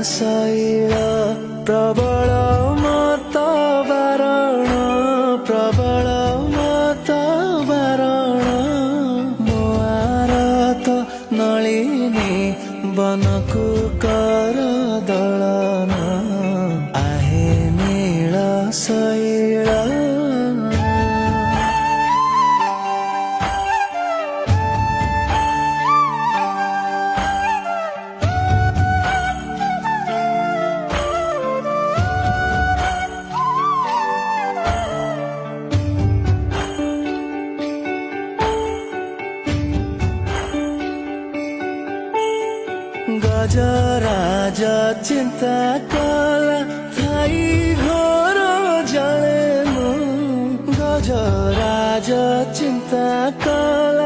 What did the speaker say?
शैल प्रबल मत बारण प्रबल मत बारण मो आरत नलिनी बनकु कर दलन आहे नील शैल गजराज चिंता कला थाई घर जले गजराज चिंता कला